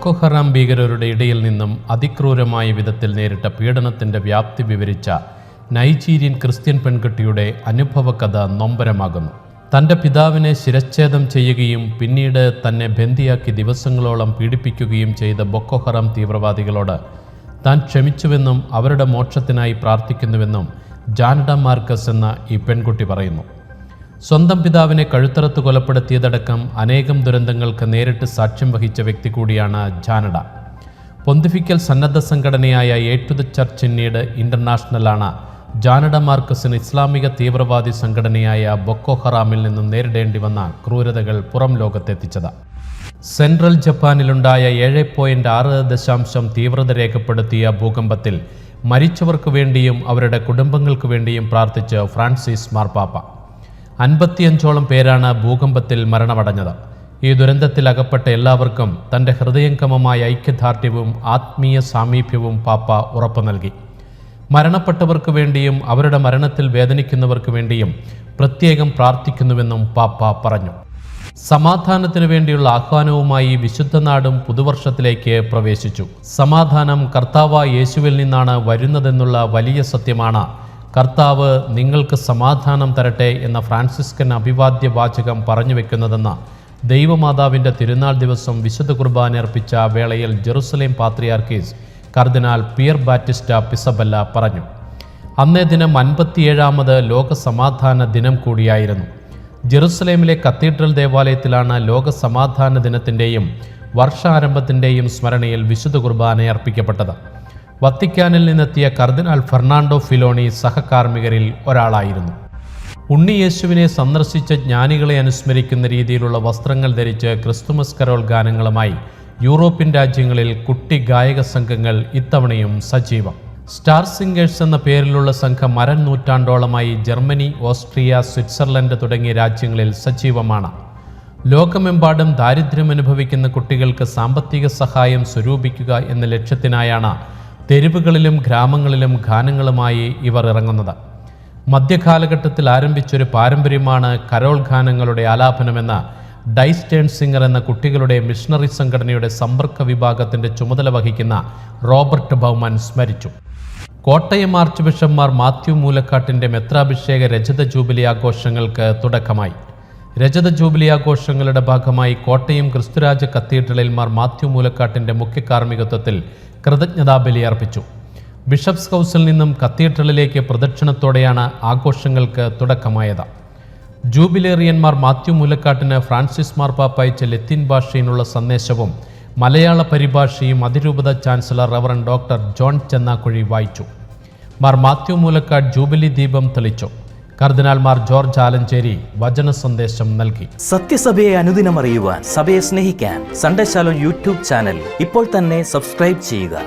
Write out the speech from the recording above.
ബൊക്കോ ഹറാം ഭീകരരുടെ ഇടയിൽ നിന്നും അതിക്രൂരമായ വിധത്തിൽ നേരിട്ട പീഡനത്തിൻ്റെ വ്യാപ്തി വിവരിച്ച നൈജീരിയൻ ക്രിസ്ത്യൻ പെൺകുട്ടിയുടെ അനുഭവകഥ നൊമ്പരമാകുന്നു. തൻ്റെ പിതാവിനെ ശിരച്ഛേദം ചെയ്യുകയും പിന്നീട് തന്നെ ബന്ദിയാക്കി ദിവസങ്ങളോളം പീഡിപ്പിക്കുകയും ചെയ്ത ബൊക്കോ ഹറാം തീവ്രവാദികളോട് താൻ ക്ഷമിച്ചുവെന്നും അവരുടെ മോക്ഷത്തിനായി പ്രാർത്ഥിക്കുന്നുവെന്നും ജാനഡ മാർക്കസ് എന്ന ഈ പെൺകുട്ടി പറയുന്നു. സ്വന്തം പിതാവിനെ കഴുത്തറത്ത് കൊലപ്പെടുത്തിയതടക്കം അനേകം ദുരന്തങ്ങൾക്ക് നേരിട്ട് സാക്ഷ്യം വഹിച്ച വ്യക്തി കൂടിയാണ് ജാനഡ. പൊന്തിഫിക്കൽ സന്നദ്ധ സംഘടനയായ Aid to the Church in Need ഇന്റർനാഷണലാണ് ജാനഡ മാർക്കസിന് ഇസ്ലാമിക തീവ്രവാദി സംഘടനയായ ബൊക്കോ ഹറാമിൽ നിന്നും നേരിടേണ്ടി വന്ന ക്രൂരതകൾ പുറം ലോകത്തെത്തിച്ചത്. സെൻട്രൽ ജപ്പാനിലുണ്ടായ 7.6 തീവ്രത രേഖപ്പെടുത്തിയ ഭൂകമ്പത്തിൽ മരിച്ചവർക്ക് വേണ്ടിയും അവരുടെ കുടുംബങ്ങൾക്ക് വേണ്ടിയും പ്രാർത്ഥിച്ച് ഫ്രാൻസിസ് മാർപ്പാപ്പ. 55ഓളം പേരാണ് ഭൂകമ്പത്തിൽ മരണമടഞ്ഞത്. ഈ ദുരന്തത്തിൽ അകപ്പെട്ട എല്ലാവർക്കും തൻ്റെ ഹൃദയംഗമമായ ഐക്യദാർഢ്യവും ആത്മീയ സാമീപ്യവും പാപ്പ ഉറപ്പു നൽകി. മരണപ്പെട്ടവർക്ക് വേണ്ടിയും അവരുടെ മരണത്തിൽ വേദനിക്കുന്നവർക്ക് വേണ്ടിയും പ്രത്യേകം പ്രാർത്ഥിക്കുന്നുവെന്നും പാപ്പ പറഞ്ഞു. സമാധാനത്തിനു വേണ്ടിയുള്ള ആഹ്വാനവുമായി വിശുദ്ധ നാടും പുതുവർഷത്തിലേക്ക് പ്രവേശിച്ചു. സമാധാനം കർത്താവായ യേശുവിൽ നിന്നാണ് വരുന്നതെന്നുള്ള വലിയ സത്യമാണ് കർത്താവ് നിങ്ങൾക്ക് സമാധാനം തരട്ടെ എന്ന ഫ്രാൻസിസ്കൻ അഭിവാദ്യ വാചകം പറഞ്ഞു വെക്കുന്നതെന്ന് ദൈവമാതാവിൻ്റെ തിരുനാൾ ദിവസം വിശുദ്ധ കുർബാന അർപ്പിച്ച വേളയിൽ ജെറുസലേം പാത്രിയാർക്കീസ് കർദിനാൾ പിയർ ബാറ്റിസ്റ്റ പിസബല്ല പറഞ്ഞു. അന്നേ ദിനം 57ാമത് ലോക സമാധാന ദിനം കൂടിയായിരുന്നു. ജെറുസലേമിലെ കത്തീഡ്രൽ ദേവാലയത്തിലാണ് ലോക സമാധാന ദിനത്തിൻ്റെയും വർഷാരംഭത്തിൻ്റെയും സ്മരണയിൽ വിശുദ്ധ കുർബാന അർപ്പിക്കപ്പെട്ടത്. വത്തിക്കാനിൽ നിന്നെത്തിയ കർദിനാൾ ഫെർണാണ്ടോ ഫിലോണി സഹകാർമ്മികരിൽ ഒരാളായിരുന്നു. ഉണ്ണിയേശുവിനെ സന്ദർശിച്ച ജ്ഞാനികളെ അനുസ്മരിക്കുന്ന രീതിയിലുള്ള വസ്ത്രങ്ങൾ ധരിച്ച് ക്രിസ്തുമസ് കരോൾ ഗാനങ്ങളുമായി യൂറോപ്യൻ രാജ്യങ്ങളിൽ കുട്ടി ഗായക സംഘങ്ങൾ ഇത്തവണയും സജീവം. സ്റ്റാർ സിംഗേഴ്സ് എന്ന പേരിലുള്ള സംഘം നൂറ്റാണ്ടോളമായി ജർമ്മനി, ഓസ്ട്രിയ, സ്വിറ്റ്സർലൻഡ് തുടങ്ങിയ രാജ്യങ്ങളിൽ സജീവമാണ്. ലോകമെമ്പാടും ദാരിദ്ര്യം അനുഭവിക്കുന്ന കുട്ടികൾക്ക് സാമ്പത്തിക സഹായം സ്വരൂപിക്കുക എന്ന ലക്ഷ്യത്തിനായാണ് തെരുവുകളിലും ഗ്രാമങ്ങളിലും ഗാനങ്ങളുമായി ഇവർ ഇറങ്ങുന്നത്. മധ്യകാലഘട്ടത്തിൽ ആരംഭിച്ചൊരു പാരമ്പര്യമാണ് കരോൾ ഗാനങ്ങളുടെ ആലാപനമെന്ന് ഡൈസ്റ്റേൺ സിംഗർ എന്ന കുട്ടികളുടെ മിഷണറി സംഘടനയുടെ സമ്പർക്ക വിഭാഗത്തിൻ്റെ ചുമതല വഹിക്കുന്ന റോബർട്ട് ബൗമൻ സ്മരിച്ചു. കോട്ടയം ആർച്ച് ബിഷപ്പ്മാർ മാത്യു മൂലക്കാട്ടിൻ്റെ മെത്രാഭിഷേക രജത ജൂബിലി ആഘോഷങ്ങൾക്ക് തുടക്കമായി. രജത ജൂബിലി ആഘോഷങ്ങളുടെ ഭാഗമായി കോട്ടയം ക്രിസ്തുരാജ കത്തീഡ്രലിൽ മാർ മാത്യു മൂലക്കാട്ടിൻ്റെ മുഖ്യ കാർമ്മികത്വത്തിൽ കൃതജ്ഞതാബലി അർപ്പിച്ചു. ബിഷപ്സ് ഹൗസിൽ നിന്നും കത്തീഡ്രലിലേക്ക് പ്രദക്ഷിണത്തോടെയാണ് ആഘോഷങ്ങൾക്ക് തുടക്കമായത്. ജൂബിലേറിയന്മാർ മാത്യു മൂലക്കാട്ടിന് ഫ്രാൻസിസ് മാർപ്പാപ്പ അയച്ച ലത്തീൻ ഭാഷയിലുള്ള സന്ദേശവും മലയാള പരിഭാഷയും അതിരൂപത ചാൻസലർ റവറൻ ഡോക്ടർ ജോൺ ചെന്നാക്കുഴി വായിച്ചു. മാർ മാത്യു മൂലക്കാട് ജൂബിലി ദീപം തെളിച്ചു. കർദിനാൾ മാർ ജോർജ് ആലഞ്ചേരി വചന സന്ദേശം നൽകി. സത്യസഭയെ അനുദിനം അറിയുവാൻ, സഭയെ സ്നേഹിക്കാൻ സൺഡേ ശാലോം യൂട്യൂബ് ചാനൽ ഇപ്പോൾ തന്നെ സബ്സ്ക്രൈബ് ചെയ്യുക.